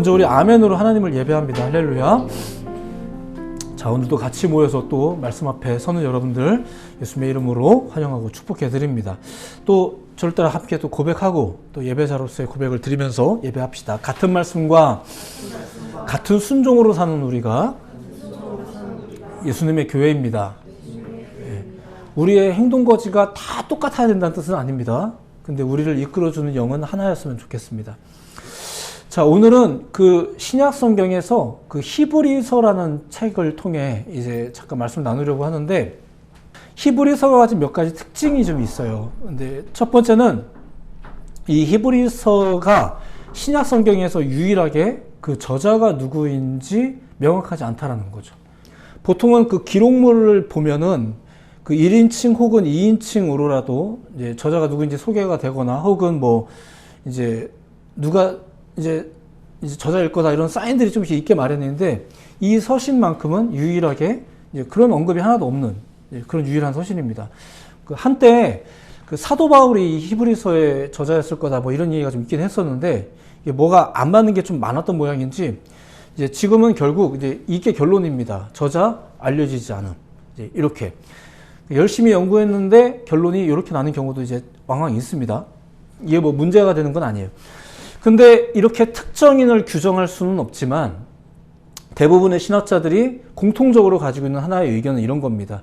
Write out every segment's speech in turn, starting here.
먼저 우리 아멘으로 하나님을 예배합니다. 할렐루야. 자, 오늘도 같이 모여서 또 말씀 앞에 서는 여러분들 예수님의 이름으로 환영하고 축복해 드립니다. 또 저를 따라 함께 또 고백하고 또 예배자로서의 고백을 드리면서 예배합시다. 같은 말씀과 같은 순종으로 사는 우리가 예수님의 교회입니다. 우리의 행동 거지가 다 똑같아야 된다는 뜻은 아닙니다. 근데 우리를 이끌어주는 영은 하나였으면 좋겠습니다. 자, 오늘은 그 신약 성경에서 그 히브리서라는 책을 통해 이제 잠깐 말씀 나누려고 하는데, 히브리서가 가진 몇 가지 특징이 좀 있어요. 근데 첫 번째는 이 히브리서가 신약 성경에서 유일하게 그 저자가 누구인지 명확하지 않다라는 거죠. 보통은 그 기록물을 보면은 그 1인칭 혹은 2인칭으로라도 이제 저자가 누구인지 소개가 되거나, 혹은 뭐 이제 누가 이제 저자일 거다 이런 사인들이 좀 있게 마련인데, 이 서신만큼은 유일하게 이제 그런 언급이 하나도 없는 그런 유일한 서신입니다. 그 한때 그 사도 바울이 히브리서의 저자였을 거다 뭐 이런 얘기가 좀 있긴 했었는데, 이게 뭐가 안 맞는 게 좀 많았던 모양인지 이제 지금은 결국 이제 이게 결론입니다. 저자 알려지지 않음. 이제 이렇게 열심히 연구했는데 결론이 이렇게 나는 경우도 이제 왕왕 있습니다. 이게 뭐 문제가 되는 건 아니에요. 근데 이렇게 특정인을 규정할 수는 없지만 대부분의 신학자들이 공통적으로 가지고 있는 하나의 의견은 이런 겁니다.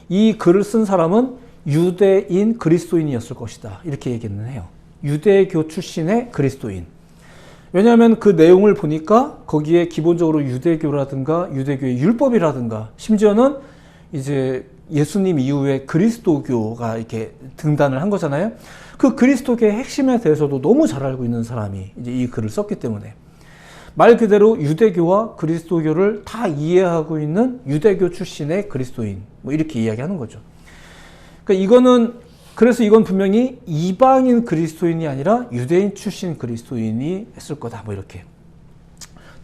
이 글을 쓴 사람은 유대인 그리스도인이었을 것이다. 이렇게 얘기는 해요. 유대교 출신의 그리스도인. 왜냐하면 그 내용을 보니까 거기에 기본적으로 유대교라든가 유대교의 율법이라든가, 심지어는 이제 예수님 이후에 그리스도교가 이렇게 등단을 한 거잖아요. 그 그리스도교의 핵심에 대해서도 너무 잘 알고 있는 사람이 이제 이 글을 썼기 때문에 말 그대로 유대교와 그리스도교를 다 이해하고 있는 유대교 출신의 그리스도인, 뭐 이렇게 이야기하는 거죠. 그러니까 그래서 이건 분명히 이방인 그리스도인이 아니라 유대인 출신 그리스도인이 했을 거다, 뭐 이렇게.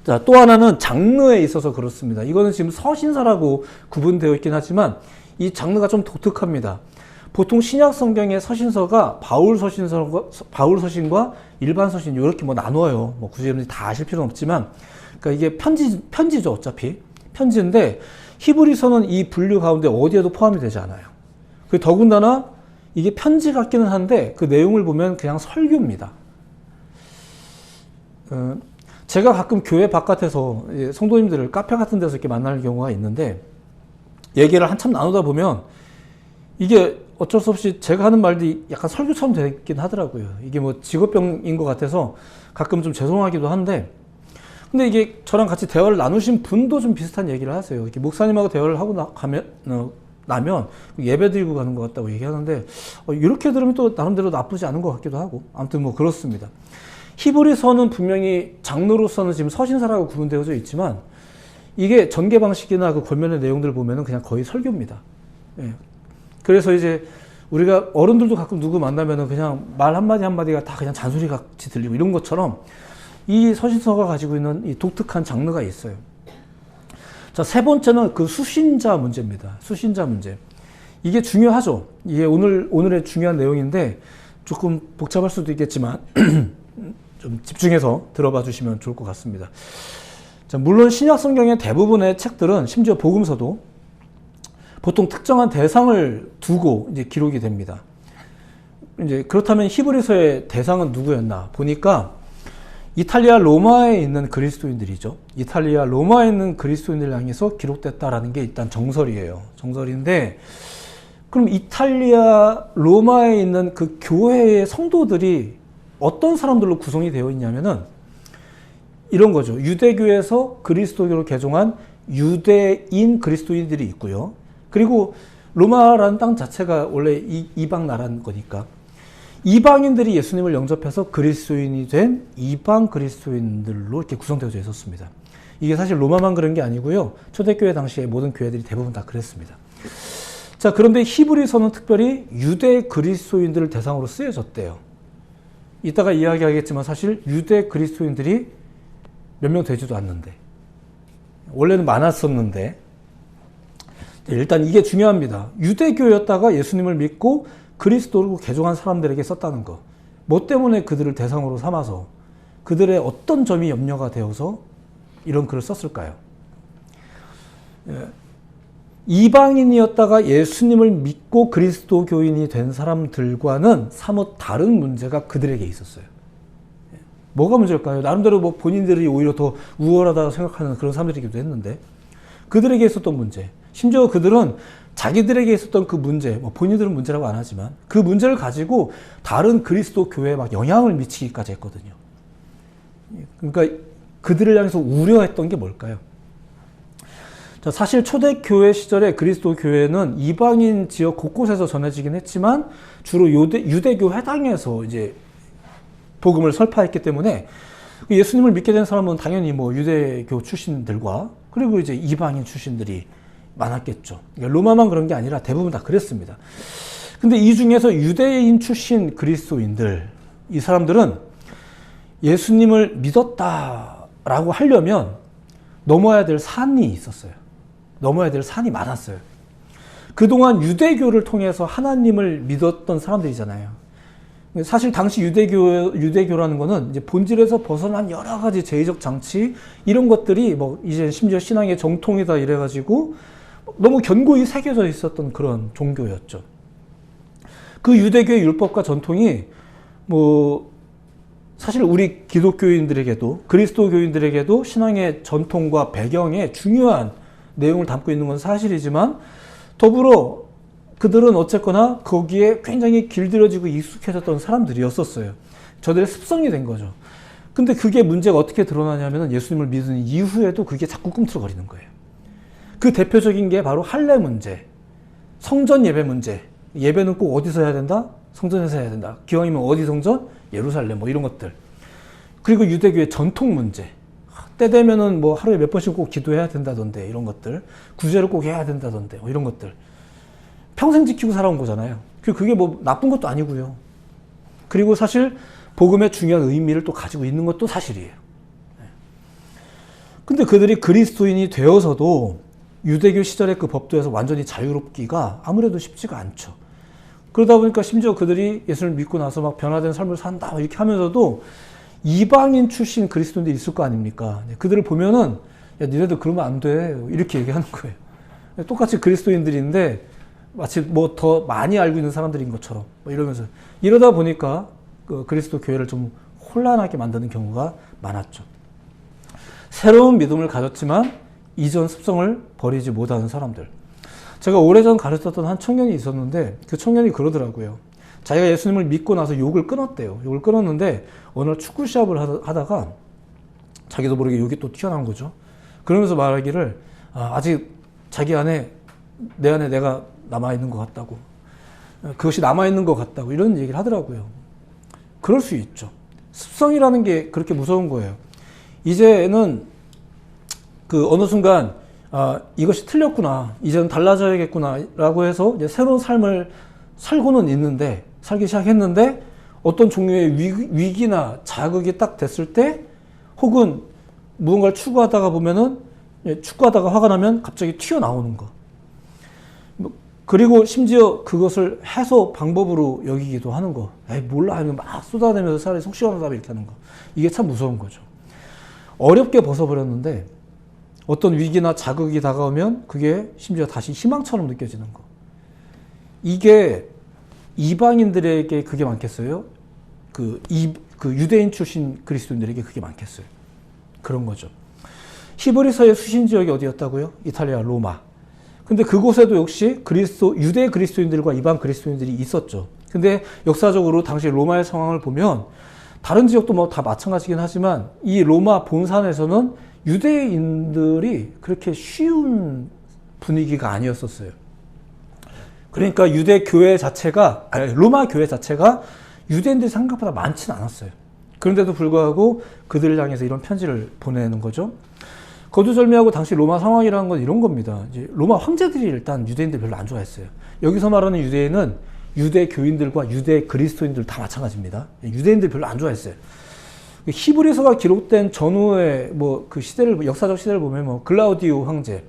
자, 또 하나는 장르에 있어서 그렇습니다. 이거는 지금 서신서라고 구분되어 있긴 하지만 이 장르가 좀 독특합니다. 보통 신약 성경의 서신서가 바울 서신과 일반 서신 이렇게 뭐 나눠요. 뭐 굳이 여러분들이 다 아실 필요는 없지만, 그러니까 이게 편지죠, 어차피 편지인데 히브리서는 이 분류 가운데 어디에도 포함이 되지 않아요. 그 더군다나 이게 편지 같기는 한데 그 내용을 보면 그냥 설교입니다. 제가 가끔 교회 바깥에서 성도님들을 카페 같은 데서 이렇게 만날 경우가 있는데, 얘기를 한참 나누다 보면 이게 어쩔 수 없이 제가 하는 말들이 약간 설교처럼 되긴 하더라고요. 이게 뭐 직업병인 것 같아서 가끔 좀 죄송하기도 한데, 근데 이게 저랑 같이 대화를 나누신 분도 좀 비슷한 얘기를 하세요. 이렇게 목사님하고 대화를 하고 나면 예배 드리고 가는 것 같다고 얘기하는데, 이렇게 들으면 또 나름대로 나쁘지 않은 것 같기도 하고, 아무튼 뭐 그렇습니다. 히브리서는 분명히 장르로서는 지금 서신서라고 구분되어져 있지만, 이게 전개 방식이나 그 권면의 내용들을 보면은 그냥 거의 설교입니다. 예. 그래서 이제 우리가 어른들도 가끔 누구 만나면은 그냥 말 한마디 한마디가 다 그냥 잔소리 같이 들리고 이런 것처럼 이 서신서가 가지고 있는 이 독특한 장르가 있어요. 자, 세 번째는 그 수신자 문제입니다. 수신자 문제. 이게 중요하죠. 이게 오늘의 중요한 내용인데 조금 복잡할 수도 있겠지만 좀 집중해서 들어봐 주시면 좋을 것 같습니다. 자, 물론 신약 성경의 대부분의 책들은, 심지어 복음서도 보통 특정한 대상을 두고 이제 기록이 됩니다. 이제 그렇다면 히브리서의 대상은 누구였나 보니까 이탈리아 로마에 있는 그리스도인들이죠. 이탈리아 로마에 있는 그리스도인들을 향해서 기록됐다라는 게 일단 정설이에요. 정설인데, 그럼 이탈리아 로마에 있는 그 교회의 성도들이 어떤 사람들로 구성이 되어 있냐면은 이런 거죠. 유대교에서 그리스도교로 개종한 유대인 그리스도인들이 있고요. 그리고 로마라는 땅 자체가 원래 이방 나라인 거니까 이방인들이 예수님을 영접해서 그리스도인이 된 이방 그리스도인들로 이렇게 구성되어져 있었습니다. 이게 사실 로마만 그런 게 아니고요. 초대교회 당시에 모든 교회들이 대부분 다 그랬습니다. 자, 그런데 히브리서는 특별히 유대 그리스도인들을 대상으로 쓰여졌대요. 이따가 이야기하겠지만 사실 유대 그리스도인들이 몇 명 되지도 않는데, 원래는 많았었는데, 일단 이게 중요합니다. 유대교였다가 예수님을 믿고 그리스도로 개종한 사람들에게 썼다는 거. 뭐 때문에 그들을 대상으로 삼아서 그들의 어떤 점이 염려가 되어서 이런 글을 썼을까요? 이방인이었다가 예수님을 믿고 그리스도교인이 된 사람들과는 사뭇 다른 문제가 그들에게 있었어요. 뭐가 문제일까요? 나름대로 뭐 본인들이 오히려 더 우월하다고 생각하는 그런 사람들이기도 했는데, 그들에게 있었던 문제, 심지어 그들은 자기들에게 있었던 그 문제, 뭐 본인들은 문제라고 안 하지만 그 문제를 가지고 다른 그리스도 교회에 막 영향을 미치기까지 했거든요. 그러니까 그들을 향해서 우려했던 게 뭘까요? 자, 사실 초대교회 시절에 그리스도 교회는 이방인 지역 곳곳에서 전해지긴 했지만 주로 유대교 회당에서 이제 복음을 설파했기 때문에 예수님을 믿게 된 사람은 당연히 뭐 유대교 출신들과 그리고 이제 이방인 출신들이 많았겠죠. 그러니까 로마만 그런 게 아니라 대부분 다 그랬습니다. 근데 이 중에서 유대인 출신 그리스도인들, 이 사람들은 예수님을 믿었다라고 하려면 넘어야 될 산이 있었어요. 넘어야 될 산이 많았어요. 그동안 유대교를 통해서 하나님을 믿었던 사람들이잖아요. 사실 당시 유대교라는 거는 이제 본질에서 벗어난 여러 가지 제의적 장치, 이런 것들이 뭐 이제 심지어 신앙의 정통이다 이래가지고 너무 견고히 새겨져 있었던 그런 종교였죠. 그 유대교의 율법과 전통이 뭐 사실 우리 기독교인들에게도 그리스도교인들에게도 신앙의 전통과 배경에 중요한 내용을 담고 있는 건 사실이지만, 더불어 그들은 어쨌거나 거기에 굉장히 길들여지고 익숙해졌던 사람들이었었어요. 저들의 습성이 된 거죠. 근데 그게 문제가 어떻게 드러나냐면 예수님을 믿은 이후에도 그게 자꾸 꿈틀거리는 거예요. 그 대표적인 게 바로 할례 문제, 성전 예배 문제. 예배는 꼭 어디서 해야 된다? 성전에서 해야 된다. 기왕이면 어디 성전? 예루살렘, 뭐 이런 것들. 그리고 유대교의 전통 문제. 때 되면은 뭐 하루에 몇 번씩 꼭 기도해야 된다던데, 이런 것들. 구제를 꼭 해야 된다던데, 뭐 이런 것들. 평생 지키고 살아온 거잖아요. 그게 뭐 나쁜 것도 아니고요. 그리고 사실 복음의 중요한 의미를 또 가지고 있는 것도 사실이에요. 근데 그들이 그리스도인이 되어서도 유대교 시절의 그 법도에서 완전히 자유롭기가 아무래도 쉽지가 않죠. 그러다 보니까 심지어 그들이 예수를 믿고 나서 막 변화된 삶을 산다 이렇게 하면서도 이방인 출신 그리스도인들이 있을 거 아닙니까? 그들을 보면은 야, 니네들 그러면 안 돼, 이렇게 얘기하는 거예요. 똑같이 그리스도인들인데 마치 뭐 더 많이 알고 있는 사람들인 것처럼 뭐 이러면서, 이러다 보니까 그 그리스도 교회를 좀 혼란하게 만드는 경우가 많았죠. 새로운 믿음을 가졌지만 이전 습성을 버리지 못하는 사람들. 제가 오래전 가르쳤던 한 청년이 있었는데 그 청년이 그러더라고요. 자기가 예수님을 믿고 나서 욕을 끊었대요. 욕을 끊었는데 어느 날 축구 시합을 하다가 자기도 모르게 욕이 또 튀어나온 거죠. 그러면서 말하기를 아직 자기 안에, 내 안에 내가 남아있는 것 같다고, 그것이 남아있는 것 같다고 이런 얘기를 하더라고요. 그럴 수 있죠. 습성이라는 게 그렇게 무서운 거예요. 이제는 그 어느 순간 이것이 틀렸구나, 이제는 달라져야겠구나 라고 해서 이제 새로운 삶을 살고는 있는데, 살기 시작했는데 어떤 종류의 위기나 자극이 딱 됐을 때, 혹은 무언가를 추구하다가 보면은, 추구하다가 화가 나면 갑자기 튀어나오는 거. 그리고 심지어 그것을 해소 방법으로 여기기도 하는 거. 에이 몰라 하면 막 쏟아내면서 차라리 속 시원하다 이렇게 하는 거. 이게 참 무서운 거죠. 어렵게 벗어버렸는데 어떤 위기나 자극이 다가오면 그게 심지어 다시 희망처럼 느껴지는 거. 이게 이방인들에게 그게 많겠어요? 그 유대인 출신 그리스도인들에게 그게 많겠어요? 그런 거죠. 히브리서의 수신 지역이 어디였다고요? 이탈리아 로마. 근데 그곳에도 역시 유대 그리스도인들과 이방 그리스도인들이 있었죠. 근데 역사적으로 당시 로마의 상황을 보면 다른 지역도 뭐 다 마찬가지긴 하지만 이 로마 본산에서는 유대인들이 그렇게 쉬운 분위기가 아니었었어요. 그러니까 로마 교회 자체가 유대인들이 생각보다 많지는 않았어요. 그런데도 불구하고 그들을 향해서 이런 편지를 보내는 거죠. 거두절미하고 당시 로마 상황이라는 건 이런 겁니다. 이제 로마 황제들이 일단 유대인들 별로 안 좋아했어요. 여기서 말하는 유대인은 유대 교인들과 유대 그리스도인들 다 마찬가지입니다. 유대인들 별로 안 좋아했어요. 히브리서가 기록된 전후의 뭐 그 역사적 시대를 보면 뭐 글라우디오 황제,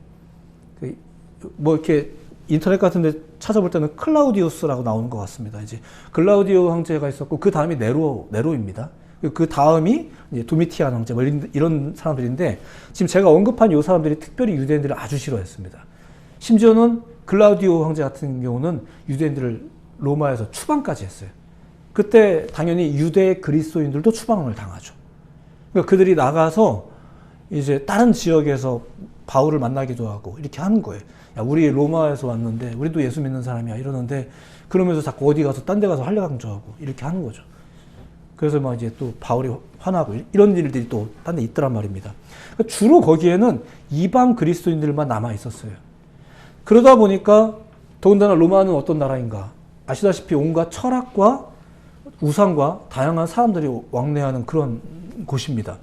뭐 이렇게 인터넷 같은 데 찾아볼 때는 클라우디우스라고 나오는 것 같습니다. 이제 글라우디오 황제가 있었고 그 다음이 네로입니다. 그 다음이 이제 도미티안 황제 뭐 이런 사람들인데 지금 제가 언급한 이 사람들이 특별히 유대인들을 아주 싫어했습니다. 심지어는 글라우디오 황제 같은 경우는 유대인들을 로마에서 추방까지 했어요. 그때 당연히 유대 그리스도인들도 추방을 당하죠. 그러니까 그들이 나가서 이제 다른 지역에서 바울을 만나기도 하고 이렇게 하는 거예요. 야, 우리 로마에서 왔는데 우리도 예수 믿는 사람이야 이러는데 그러면서 자꾸 어디 가서 딴 데 가서 할례 강조하고 이렇게 하는 거죠. 그래서 막 이제 또 바울이 화나고 이런 일들이 또 딴 데 있더란 말입니다. 그러니까 주로 거기에는 이방 그리스도인들만 남아 있었어요. 그러다 보니까 더군다나 로마는 어떤 나라인가? 아시다시피 온갖 철학과 우상과 다양한 사람들이 왕래하는 그런 곳입니다.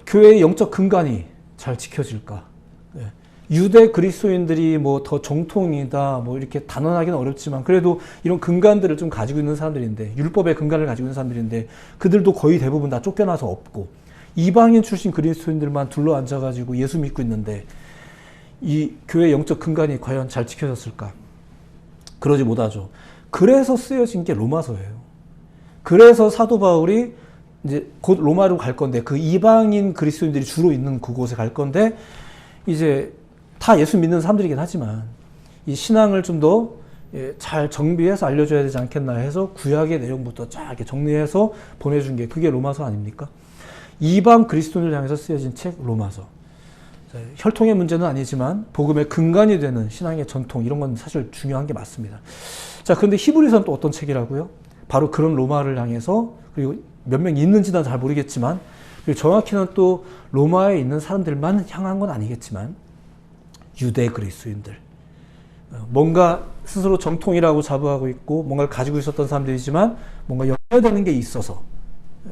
교회의 영적 근간이 잘 지켜질까? 네. 유대 그리스도인들이 뭐 더 정통이다, 뭐 이렇게 단언하기는 어렵지만 그래도 이런 근간들을 좀 가지고 있는 사람들인데, 율법의 근간을 가지고 있는 사람들인데, 그들도 거의 대부분 다 쫓겨나서 없고, 이방인 출신 그리스도인들만 둘러 앉아가지고 예수 믿고 있는데, 이 교회의 영적 근간이 과연 잘 지켜졌을까? 그러지 못하죠. 그래서 쓰여진 게 로마서예요. 그래서 사도 바울이 이제 곧 로마로 갈 건데, 그 이방인 그리스도인들이 주로 있는 그곳에 갈 건데, 이제 다 예수 믿는 사람들이긴 하지만 이 신앙을 좀 더 잘 정비해서 알려줘야 되지 않겠나 해서 구약의 내용부터 쫙 이렇게 정리해서 보내준 게 그게 로마서 아닙니까? 이방 그리스도인을 향해서 쓰여진 책 로마서. 혈통의 문제는 아니지만 복음의 근간이 되는 신앙의 전통, 이런 건 사실 중요한 게 맞습니다. 자, 그런데 히브리서는 또 어떤 책이라고요? 바로 그런 로마를 향해서, 그리고 몇 명 있는지는 잘 모르겠지만, 그리고 정확히는 또 로마에 있는 사람들만 향한 건 아니겠지만 유대 그리스도인들, 뭔가 스스로 정통이라고 자부하고 있고 뭔가를 가지고 있었던 사람들이지만 뭔가 연결되는 게 있어서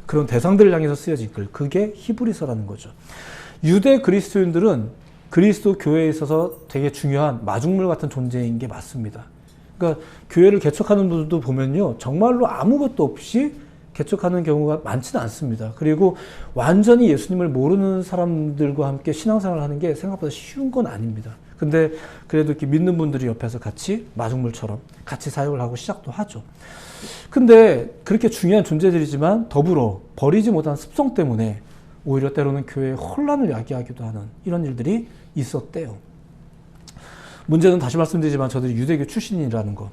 그런 대상들을 향해서 쓰여진 글, 그게 히브리서라는 거죠. 유대 그리스도인들은 그리스도 교회에 있어서 되게 중요한 마중물 같은 존재인 게 맞습니다. 그러니까 교회를 개척하는 분들도 보면요, 정말로 아무것도 없이 개척하는 경우가 많지는 않습니다. 그리고 완전히 예수님을 모르는 사람들과 함께 신앙생활을 하는 게 생각보다 쉬운 건 아닙니다. 근데 그래도 이렇게 믿는 분들이 옆에서 같이 마중물처럼 같이 사역을 하고 시작도 하죠. 근데 그렇게 중요한 존재들이지만 더불어 버리지 못한 습성 때문에 오히려 때로는 교회에 혼란을 야기하기도 하는 이런 일들이 있었대요. 문제는 다시 말씀드리지만 저들이 유대교 출신이라는 것.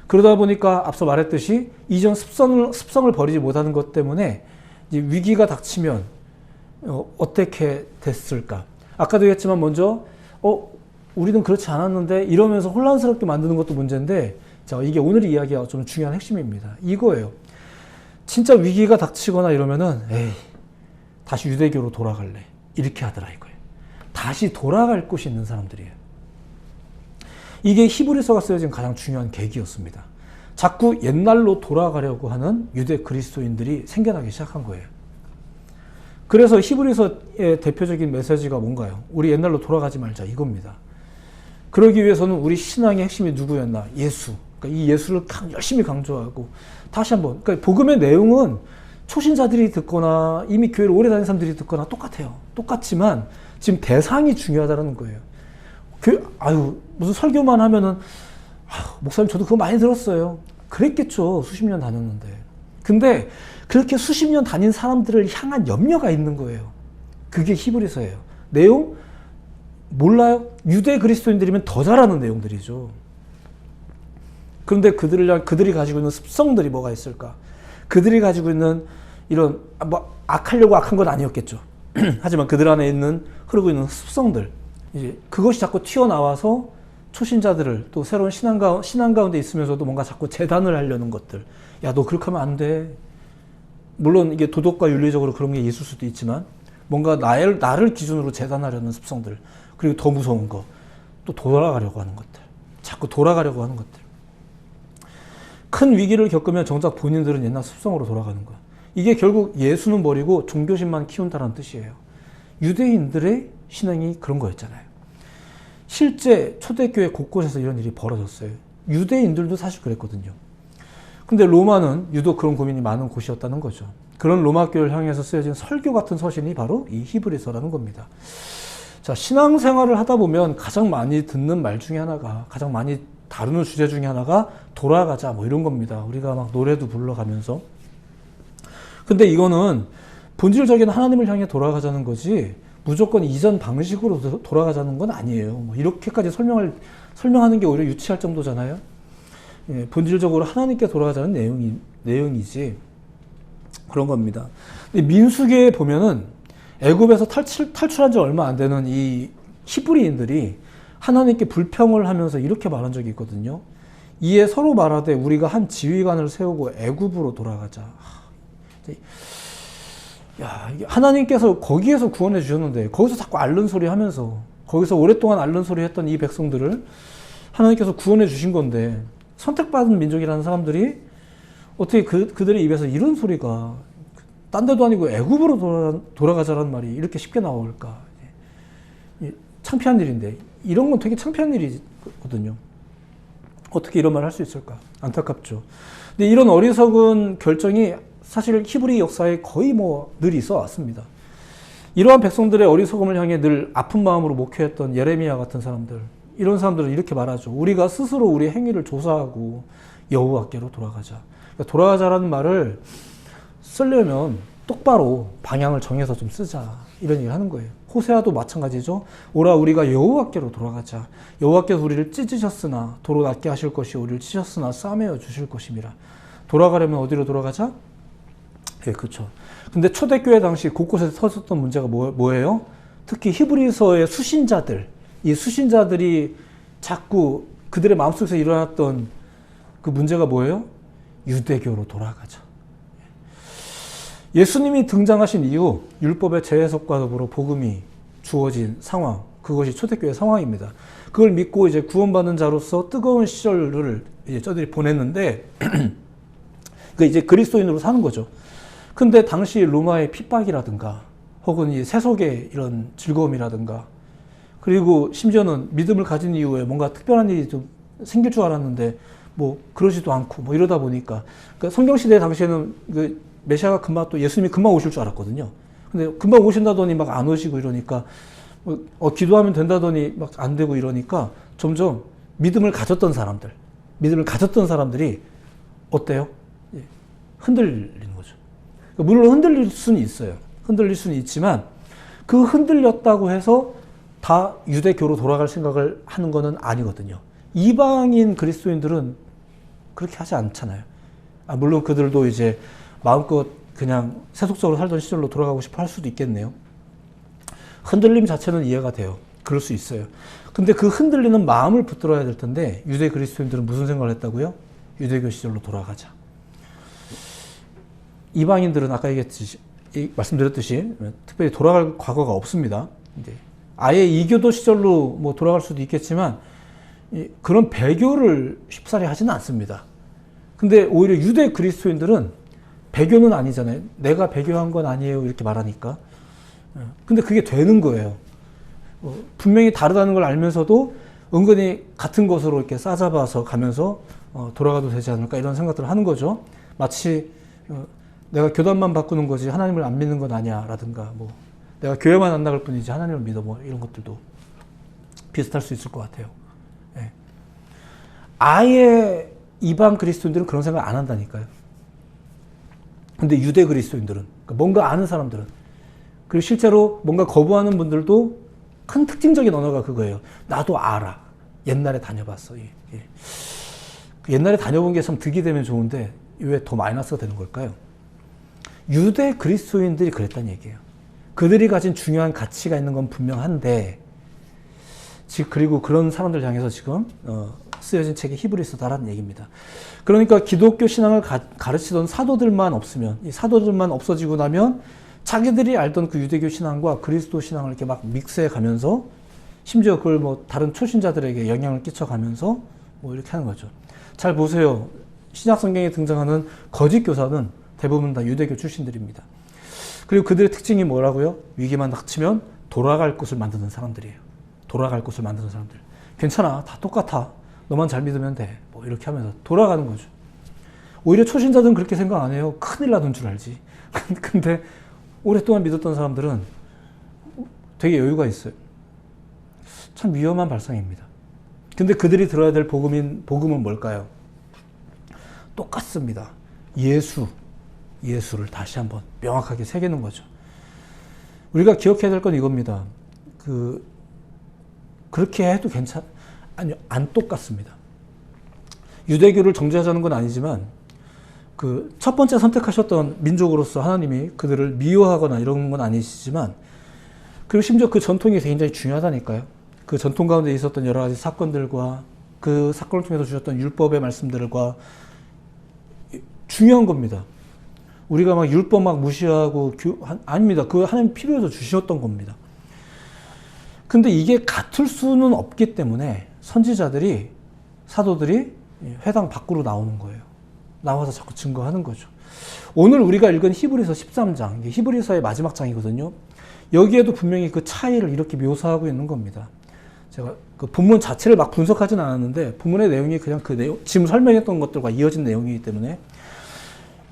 그러다 보니까 앞서 말했듯이 이전 습성을 버리지 못하는 것 때문에 이제 위기가 닥치면 어떻게 됐을까? 아까도 얘기했지만 먼저 우리는 그렇지 않았는데 이러면서 혼란스럽게 만드는 것도 문제인데, 자, 이게 오늘 이야기가 좀 중요한 핵심입니다. 이거예요. 진짜 위기가 닥치거나 이러면은 다시 유대교로 돌아갈래, 이렇게 하더라 이거예요. 다시 돌아갈 곳이 있는 사람들이에요. 이게 히브리서가 쓰여진 가장 중요한 계기였습니다. 자꾸 옛날로 돌아가려고 하는 유대 그리스도인들이 생겨나기 시작한 거예요. 그래서 히브리서의 대표적인 메시지가 뭔가요? 우리 옛날로 돌아가지 말자, 이겁니다. 그러기 위해서는 우리 신앙의 핵심이 누구였나? 예수. 그러니까 이 예수를 열심히 강조하고 다시 한번, 그러니까 복음의 내용은 초신자들이 듣거나 이미 교회를 오래 다닌 사람들이 듣거나 똑같아요. 똑같지만 지금 대상이 중요하다는 거예요. 무슨 설교만 하면은, 목사님 저도 그거 많이 들었어요. 그랬겠죠. 수십 년 다녔는데. 근데 그렇게 수십 년 다닌 사람들을 향한 염려가 있는 거예요. 그게 히브리서예요. 내용 몰라요? 유대 그리스도인들이면 더 잘하는 내용들이죠. 그런데 그들이 가지고 있는 습성들이 뭐가 있을까? 그들이 가지고 있는 이런, 악하려고 악한 건 아니었겠죠. 하지만 그들 안에 있는, 흐르고 있는 습성들, 이제 그것이 자꾸 튀어나와서 초신자들을, 또 새로운 신앙 가운데 있으면서도 뭔가 자꾸 재단을 하려는 것들. 야, 너 그렇게 하면 안 돼. 물론 이게 도덕과 윤리적으로 그런 게 있을 수도 있지만 뭔가 나를 기준으로 재단하려는 습성들, 그리고 더 무서운 거, 또 돌아가려고 하는 것들, 자꾸 돌아가려고 하는 것들. 큰 위기를 겪으면 정작 본인들은 옛날 습성으로 돌아가는 거야. 이게 결국 예수는 버리고 종교심만 키운다는 뜻이에요. 유대인들의 신앙이 그런 거였잖아요. 실제 초대교회 곳곳에서 이런 일이 벌어졌어요. 유대인들도 사실 그랬거든요. 근데 로마는 유독 그런 고민이 많은 곳이었다는 거죠. 그런 로마 교회를 향해서 쓰여진 설교 같은 서신이 바로 이 히브리서라는 겁니다. 자, 신앙생활을 하다 보면 가장 많이 듣는 말 중에 하나가, 가장 많이 다루는 주제 중에 하나가 돌아가자, 뭐 이런 겁니다. 우리가 막 노래도 불러가면서. 근데 이거는 본질적인 하나님을 향해 돌아가자는 거지 무조건 이전 방식으로 돌아가자는 건 아니에요. 뭐 이렇게까지 설명하는 게 오히려 유치할 정도잖아요. 예, 본질적으로 하나님께 돌아가자는 내용이지 그런 겁니다. 근데 민수기에 보면은 애굽에서 탈출한 지 얼마 안 되는 이 히브리인들이 하나님께 불평을 하면서 이렇게 말한 적이 있거든요. 이에 서로 말하되 우리가 한 지휘관을 세우고 애굽으로 돌아가자. 야, 하나님께서 거기에서 구원해 주셨는데 거기서 자꾸 앓는 소리 하면서 거기서 오랫동안 앓는 소리 했던 이 백성들을 하나님께서 구원해 주신 건데 선택받은 민족이라는 사람들이 어떻게 그들의 입에서 이런 소리가 딴 데도 아니고 애굽으로 돌아가자라는 말이 이렇게 쉽게 나올까. 창피한 일인데 이런 건 되게 창피한 일이거든요. 어떻게 이런 말을 할 수 있을까? 안타깝죠. 근데 이런 어리석은 결정이 사실 히브리 역사에 거의 늘 있어 왔습니다. 이러한 백성들의 어리석음을 향해 늘 아픈 마음으로 목회했던 예레미야 같은 사람들, 이런 사람들은 이렇게 말하죠. 우리가 스스로 우리 행위를 조사하고 여호와께로 돌아가자. 그러니까 돌아가자라는 말을 쓰려면 똑바로 방향을 정해서 좀 쓰자. 이런 얘기를 하는 거예요. 호세아도 마찬가지죠. 오라 우리가 여호와께로 돌아가자. 여호와께서 우리를 찢으셨으나 도로 낫게 하실 것이 우리를 찢으셨으나 싸매어 주실 것임이라. 돌아가려면 어디로 돌아가자? 예, 그렇죠. 근데 초대교회 당시 곳곳에서 터졌던 문제가 뭐예요? 특히 히브리서의 수신자들, 이 수신자들이 자꾸 그들의 마음속에서 일어났던 그 문제가 뭐예요? 유대교로 돌아가자. 예수님이 등장하신 이후 율법의 재해석과 더불어 복음이 주어진 상황, 그것이 초대교회 상황입니다. 그걸 믿고 이제 구원받는 자로서 뜨거운 시절을 이제 저들이 보냈는데 그 이제 그리스도인으로 사는 거죠. 근데 당시 로마의 핍박이라든가 혹은 이 세속의 이런 즐거움이라든가 그리고 심지어는 믿음을 가진 이후에 뭔가 특별한 일이 좀 생길 줄 알았는데 그러지도 않고 이러다 보니까 그러니까 성경시대 당시에는 그 메시아가 금방 또 예수님이 금방 오실 줄 알았거든요. 근데 금방 오신다더니 막 안 오시고 이러니까 기도하면 된다더니 막 안 되고 이러니까 점점 믿음을 가졌던 사람들이 어때요? 흔들리는 거죠. 물론 흔들릴 수는 있어요. 흔들릴 수는 있지만 그 흔들렸다고 해서 다 유대교로 돌아갈 생각을 하는 것은 아니거든요. 이방인 그리스도인들은 그렇게 하지 않잖아요. 물론 그들도 이제 마음껏 그냥 세속적으로 살던 시절로 돌아가고 싶어 할 수도 있겠네요. 흔들림 자체는 이해가 돼요. 그럴 수 있어요. 근데 그 흔들리는 마음을 붙들어야 될 텐데 유대 그리스도인들은 무슨 생각을 했다고요? 유대교 시절로 돌아가자. 이방인들은 아까 말씀드렸듯이 특별히 돌아갈 과거가 없습니다. 아예 이교도 시절로 돌아갈 수도 있겠지만 그런 배교를 쉽사리 하지는 않습니다. 근데 오히려 유대 그리스도인들은 배교는 아니잖아요. 내가 배교한 건 아니에요. 이렇게 말하니까. 근데 그게 되는 거예요. 분명히 다르다는 걸 알면서도 은근히 같은 것으로 이렇게 싸잡아서 가면서 돌아가도 되지 않을까 이런 생각들을 하는 거죠. 마치 내가 교단만 바꾸는 거지 하나님을 안 믿는 건 아니야 라든가 내가 교회만 안 나갈 뿐이지 하나님을 믿어 이런 것들도 비슷할 수 있을 것 같아요. 네. 아예 이방 그리스도인들은 그런 생각 안 한다니까요. 근데 유대 그리스도인들은 그러니까 뭔가 아는 사람들은 그리고 실제로 뭔가 거부하는 분들도 큰 특징적인 언어가 그거예요. 나도 알아. 옛날에 다녀봤어. 옛날에 다녀본 게 참 득이 되면 좋은데 왜 더 마이너스가 되는 걸까요? 유대 그리스도인들이 그랬다는 얘기예요. 그들이 가진 중요한 가치가 있는 건 분명한데 그리고 그런 사람들 향해서 지금 쓰여진 책이 히브리서다라는 얘기입니다. 그러니까 기독교 신앙을 가르치던 사도들만 없으면 이 사도들만 없어지고 나면 자기들이 알던 그 유대교 신앙과 그리스도 신앙을 이렇게 막 믹스해 가면서 심지어 그걸 다른 초신자들에게 영향을 끼쳐가면서 이렇게 하는 거죠. 잘 보세요. 신약 성경에 등장하는 거짓 교사는 대부분 다 유대교 출신들입니다. 그리고 그들의 특징이 뭐라고요? 위기만 닥치면 돌아갈 곳을 만드는 사람들이에요. 돌아갈 곳을 만드는 사람들. 괜찮아. 다 똑같아. 너만 잘 믿으면 돼. 이렇게 하면서 돌아가는 거죠. 오히려 초신자들은 그렇게 생각 안 해요. 큰일 나는 줄 알지. 근데 오랫동안 믿었던 사람들은 되게 여유가 있어요. 참 위험한 발상입니다. 근데 그들이 들어야 될 복음은 뭘까요? 똑같습니다. 예수. 예수를 다시 한번 명확하게 새기는 거죠. 우리가 기억해야 될 건 이겁니다. 그렇게 해도 아니요, 안 똑같습니다. 유대교를 정죄하자는 건 아니지만, 첫 번째 선택하셨던 민족으로서 하나님이 그들을 미워하거나 이런 건 아니시지만, 그리고 심지어 그 전통이 굉장히 중요하다니까요. 그 전통 가운데 있었던 여러 가지 사건들과 그 사건을 통해서 주셨던 율법의 말씀들과 중요한 겁니다. 우리가 막 율법 막 무시하고 아닙니다. 그 하나님 필요해서 주셨던 겁니다. 근데 이게 같을 수는 없기 때문에 선지자들이, 사도들이 회당 밖으로 나오는 거예요. 나와서 자꾸 증거하는 거죠. 오늘 우리가 읽은 히브리서 13장, 이게 히브리서의 마지막 장이거든요. 여기에도 분명히 그 차이를 이렇게 묘사하고 있는 겁니다. 제가 그 본문 자체를 막 분석하진 않았는데, 본문의 내용이 그냥 그 내용, 지금 설명했던 것들과 이어진 내용이기 때문에,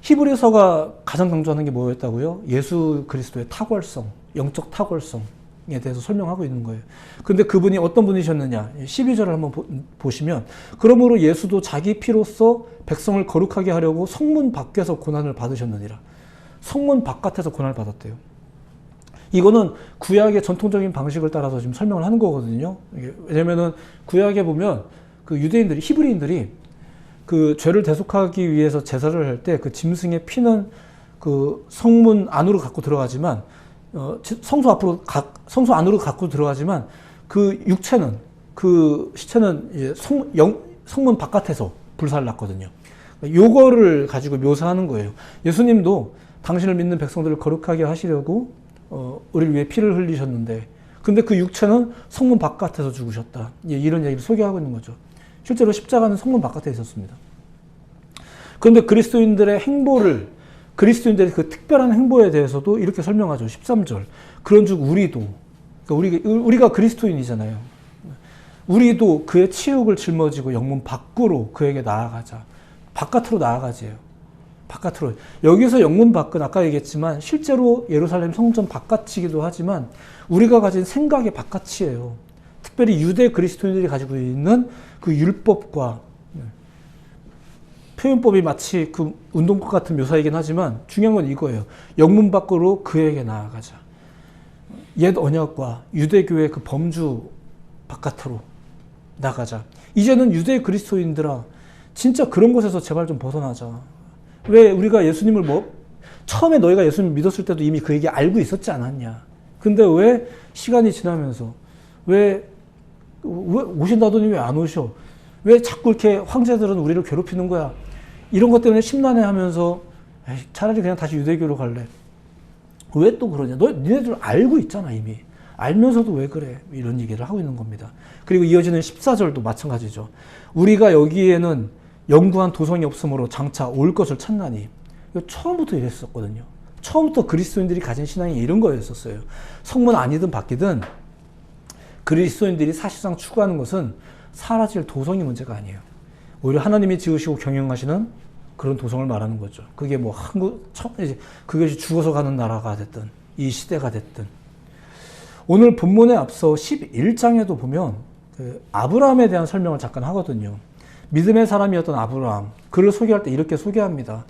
히브리서가 가장 강조하는 게 뭐였다고요? 예수 그리스도의 탁월성, 영적 탁월성에 대해서 설명하고 있는 거예요. 근데 그분이 어떤 분이셨느냐? 12절을 한번 보시면, 그러므로 예수도 자기 피로써 백성을 거룩하게 하려고 성문 밖에서 고난을 받으셨느니라. 성문 바깥에서 고난을 받았대요. 이거는 구약의 전통적인 방식을 따라서 지금 설명을 하는 거거든요. 왜냐면은 구약에 보면 그 유대인들이, 히브리인들이 그 죄를 대속하기 위해서 제사를 할 때 그 짐승의 피는 그 성문 안으로 갖고 들어가지만, 성소 안으로 갖고 들어가지만, 그 육체는, 그 시체는 이제 성문 바깥에서 불살을 났거든요. 요거를 가지고 묘사하는 거예요. 예수님도 당신을 믿는 백성들을 거룩하게 하시려고 우리를 위해 피를 흘리셨는데, 근데 그 육체는 성문 바깥에서 죽으셨다. 이런 얘기를 소개하고 있는 거죠. 실제로 십자가는 성문 바깥에 있었습니다. 그런데 그리스도인들의 행보를, 그리스도인들의 그 특별한 행보에 대해서도 이렇게 설명하죠. 13절. 그런즉 우리도, 그러니까 우리가 그리스도인이잖아요. 우리도 그의 치욕을 짊어지고 영문 밖으로 그에게 나아가자. 바깥으로 나아가지요. 바깥으로. 여기서 영문 밖은 아까 얘기했지만 실제로 예루살렘 성전 바깥이기도 하지만 우리가 가진 생각의 바깥이에요. 특별히 유대 그리스도인들이 가지고 있는 그 율법과 표현법이 마치 그 운동법 같은 묘사이긴 하지만 중요한 건 이거예요. 영문 밖으로 그에게 나아가자. 옛 언약과 유대교의 그 범주 바깥으로 나가자. 이제는 유대 그리스도인들아, 진짜 그런 것에서 제발 좀 벗어나자. 왜 우리가 예수님을 처음에 너희가 예수님을 믿었을 때도 이미 그 얘기 알고 있었지 않았냐. 근데 왜 시간이 지나면서 왜 오신다더니 왜 안 오셔? 왜 자꾸 이렇게 황제들은 우리를 괴롭히는 거야? 이런 것 때문에 심란해 하면서 차라리 그냥 다시 유대교로 갈래. 왜 또 그러냐? 니네들 알고 있잖아, 이미. 알면서도 왜 그래? 이런 얘기를 하고 있는 겁니다. 그리고 이어지는 14절도 마찬가지죠. 우리가 여기에는 영구한 도성이 없으므로 장차 올 것을 찾나니. 처음부터 이랬었거든요. 처음부터 그리스도인들이 가진 신앙이 이런 거였었어요. 성문 아니든 밖이든 그리스도인들이 사실상 추구하는 것은 사라질 도성이 문제가 아니에요. 오히려 하나님이 지으시고 경영하시는 그런 도성을 말하는 거죠. 그게 뭐 그것이 죽어서 가는 나라가 됐든 이 시대가 됐든. 오늘 본문에 앞서 11장에도 보면 그 아브라함에 대한 설명을 잠깐 하거든요. 믿음의 사람이었던 아브라함, 그를 소개할 때 이렇게 소개합니다.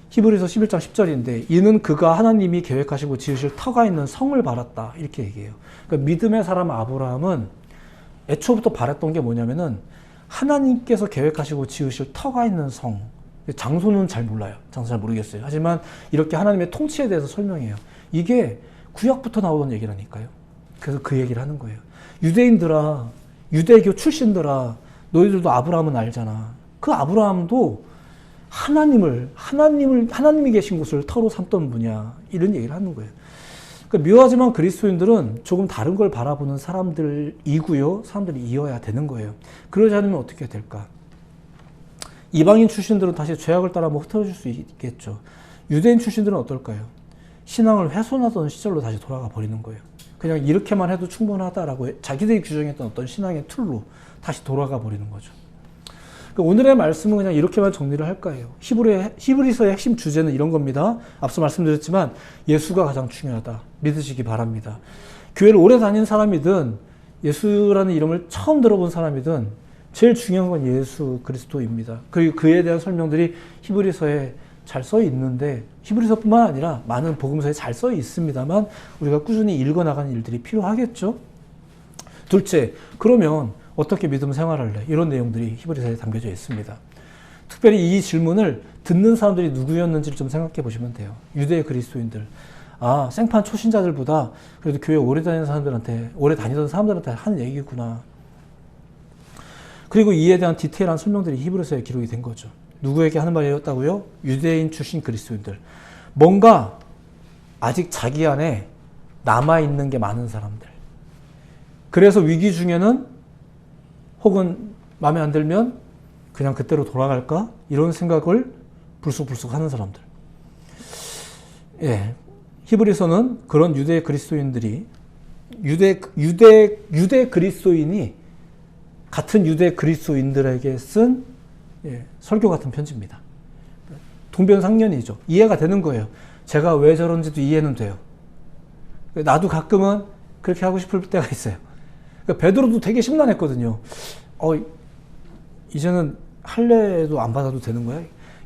히브리서 11장 10절인데 이는 그가 하나님이 계획하시고 지으실 터가 있는 성을 바랐다. 이렇게 얘기해요. 그러니까 믿음의 사람 아브라함은 애초부터 바랐던 게 뭐냐면은 하나님께서 계획하시고 지으실 터가 있는 성. 장소는 잘 몰라요. 장소 잘 모르겠어요. 하지만 이렇게 하나님의 통치에 대해서 설명해요. 이게 구약부터 나오던 얘기라니까요. 그래서 그 얘기를 하는 거예요. 유대인들아, 유대교 출신들아, 너희들도 아브라함은 알잖아. 그 아브라함도 하나님이 계신 곳을 터로 삼던 분이야. 이런 얘기를 하는 거예요. 그러니까 묘하지만 그리스도인들은 조금 다른 걸 바라보는 사람들이고요. 사람들이 이어야 되는 거예요. 그러지 않으면 어떻게 될까? 이방인 출신들은 다시 죄악을 따라 흩어질 수 있겠죠. 유대인 출신들은 어떨까요? 신앙을 훼손하던 시절로 다시 돌아가 버리는 거예요. 그냥 이렇게만 해도 충분하다라고 자기들이 규정했던 어떤 신앙의 틀로 다시 돌아가 버리는 거죠. 그러니까 오늘의 말씀은 그냥 이렇게만 정리를 할까요? 히브리서의 핵심 주제는 이런 겁니다. 앞서 말씀드렸지만 예수가 가장 중요하다. 믿으시기 바랍니다. 교회를 오래 다닌 사람이든 예수라는 이름을 처음 들어본 사람이든 제일 중요한 건 예수 그리스도입니다. 그리고 그에 대한 설명들이 히브리서의 잘 써 있는데 히브리서뿐만 아니라 많은 복음서에 잘 써 있습니다만 우리가 꾸준히 읽어나가는 일들이 필요하겠죠. 둘째, 그러면 어떻게 믿음 생활할래? 이런 내용들이 히브리서에 담겨져 있습니다. 특별히 이 질문을 듣는 사람들이 누구였는지를 좀 생각해 보시면 돼요. 유대 그리스도인들. 아, 생판 초신자들보다 그래도 교회 오래 다니던 사람들한테 하는 얘기구나. 그리고 이에 대한 디테일한 설명들이 히브리서에 기록이 된 거죠. 누구에게 하는 말이었다고요? 유대인 출신 그리스도인들. 뭔가 아직 자기 안에 남아있는 게 많은 사람들. 그래서 위기 중에는 혹은 마음에 안 들면 그냥 그때로 돌아갈까? 이런 생각을 불쑥불쑥 하는 사람들. 예. 히브리서는 그런 유대 그리스도인들이 유대 그리스도인이 같은 유대 그리스도인들에게 쓴 설교 같은 편지입니다. 동변상련이죠. 이해가 되는 거예요. 제가 왜 저런지도 이해는 돼요. 나도 가끔은 그렇게 하고 싶을 때가 있어요. 그러니까 베드로도 되게 심란했거든요. 이제는 할례도 안 받아도 되는 거야?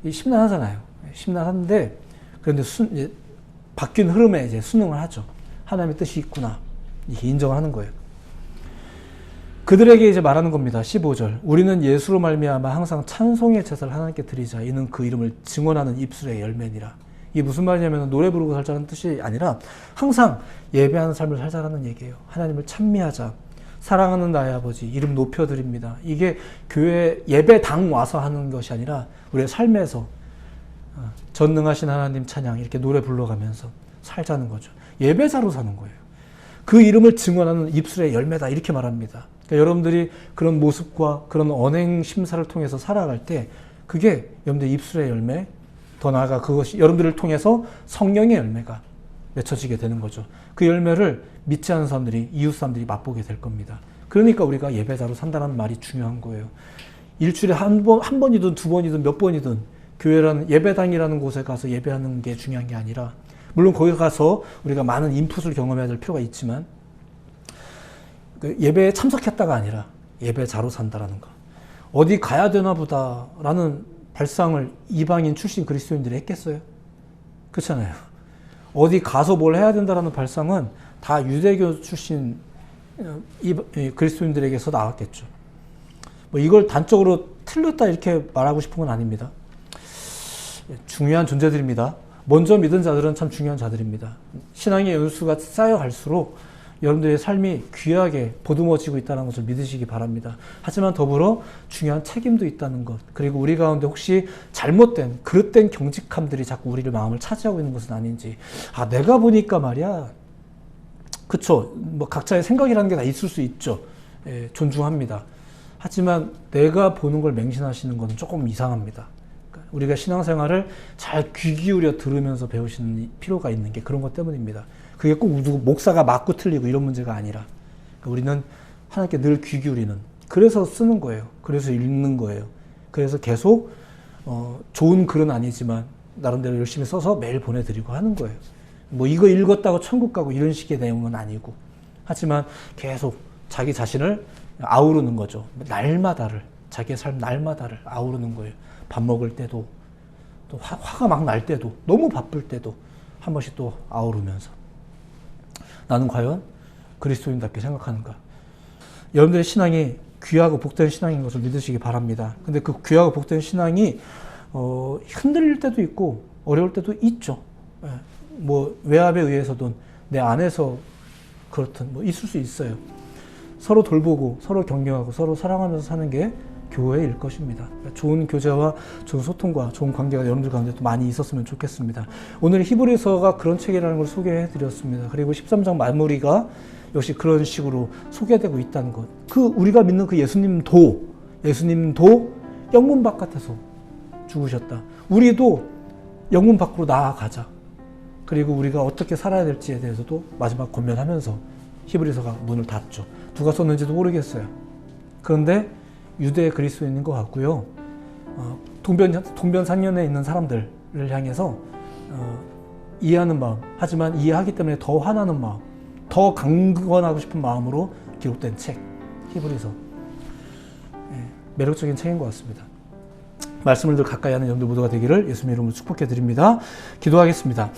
심란하잖아요. 심란한데 그런데 바뀐 흐름에 이제 순응을 하죠. 하나님의 뜻이 있구나. 이렇게 인정을 하는 거예요. 그들에게 이제 말하는 겁니다. 15절. 우리는 예수로 말미암아 항상 찬송의 제사를 하나님께 드리자. 이는 그 이름을 증언하는 입술의 열매니라. 이게 무슨 말이냐면 노래 부르고 살자는 뜻이 아니라 항상 예배하는 삶을 살자라는 얘기예요. 하나님을 찬미하자. 사랑하는 나의 아버지 이름 높여드립니다. 이게 교회 예배당 와서 하는 것이 아니라 우리의 삶에서 전능하신 하나님 찬양 이렇게 노래 불러가면서 살자는 거죠. 예배자로 사는 거예요. 그 이름을 증언하는 입술의 열매다 이렇게 말합니다. 그러니까 여러분들이 그런 모습과 그런 언행 심사를 통해서 살아갈 때 그게 여러분들 입술의 열매, 더 나아가 그것이 여러분들을 통해서 성령의 열매가 맺혀지게 되는 거죠. 그 열매를 믿지 않는 사람들이, 이웃 사람들이 맛보게 될 겁니다. 그러니까 우리가 예배자로 산다는 말이 중요한 거예요. 일주일에 한 번이든 두 번이든 몇 번이든 교회라는 예배당이라는 곳에 가서 예배하는 게 중요한 게 아니라 물론 거기 가서 우리가 많은 인풋을 경험해야 될 필요가 있지만 그 예배에 참석했다가 아니라 예배자로 산다라는 거. 어디 가야 되나 보다라는 발상을 이방인 출신 그리스도인들이 했겠어요? 그렇잖아요. 어디 가서 뭘 해야 된다라는 발상은 다 유대교 출신 그리스도인들에게서 나왔겠죠. 뭐 이걸 단적으로 틀렸다 이렇게 말하고 싶은 건 아닙니다. 중요한 존재들입니다. 먼저 믿은 자들은 참 중요한 자들입니다. 신앙의 연수가 쌓여갈수록 여러분들의 삶이 귀하게 보듬어지고 있다는 것을 믿으시기 바랍니다. 하지만 더불어 중요한 책임도 있다는 것, 그리고 우리 가운데 혹시 잘못된 그릇된 경직함들이 자꾸 우리를 마음을 차지하고 있는 것은 아닌지. 내가 보니까 말이야, 그쵸, 뭐 각자의 생각이라는 게 다 있을 수 있죠. 존중합니다. 하지만 내가 보는 걸 맹신하시는 것은 조금 이상합니다. 우리가 신앙생활을 잘 귀 기울여 들으면서 배우시는 필요가 있는 게 그런 것 때문입니다. 그게 꼭 누구 목사가 맞고 틀리고 이런 문제가 아니라 우리는 하나님께 늘 귀 기울이는, 그래서 쓰는 거예요. 그래서 읽는 거예요. 그래서 계속 좋은 글은 아니지만 나름대로 열심히 써서 매일 보내드리고 하는 거예요. 뭐 이거 읽었다고 천국 가고 이런 식의 내용은 아니고, 하지만 계속 자기 자신을 아우르는 거죠. 날마다를, 자기의 삶 날마다를 아우르는 거예요. 밥 먹을 때도, 또 화가 막 날 때도, 너무 바쁠 때도 한 번씩 또 아우르면서 나는 과연 그리스도인답게 생각하는가? 여러분들의 신앙이 귀하고 복된 신앙인 것을 믿으시기 바랍니다. 근데 그 귀하고 복된 신앙이 흔들릴 때도 있고 어려울 때도 있죠. 뭐 외압에 의해서든 내 안에서 그렇든 뭐 있을 수 있어요. 서로 돌보고 서로 격려하고 서로 사랑하면서 사는 게 교회일 것입니다. 좋은 교제와 좋은 소통과 좋은 관계가 여러분들 가운데 또 많이 있었으면 좋겠습니다. 오늘 히브리서가 그런 책이라는 걸 소개해 드렸습니다. 그리고 13장 마무리가 역시 그런 식으로 소개되고 있다는 것. 우리가 믿는 그 예수님도 영문 바깥에서 죽으셨다. 우리도 영문 밖으로 나아가자. 그리고 우리가 어떻게 살아야 될지에 대해서도 마지막 권면하면서 히브리서가 문을 닫죠. 누가 썼는지도 모르겠어요. 그런데 유대 그리스도인인 것 같고요. 동변상련에 있는 사람들을 향해서 이해하는 마음, 하지만 이해하기 때문에 더 화나는 마음, 더 강건하고 싶은 마음으로 기록된 책, 히브리서. 매력적인 책인 것 같습니다. 말씀을 늘 가까이 하는 여러분들 모두가 되기를 예수님의 이름으로 축복해 드립니다. 기도하겠습니다.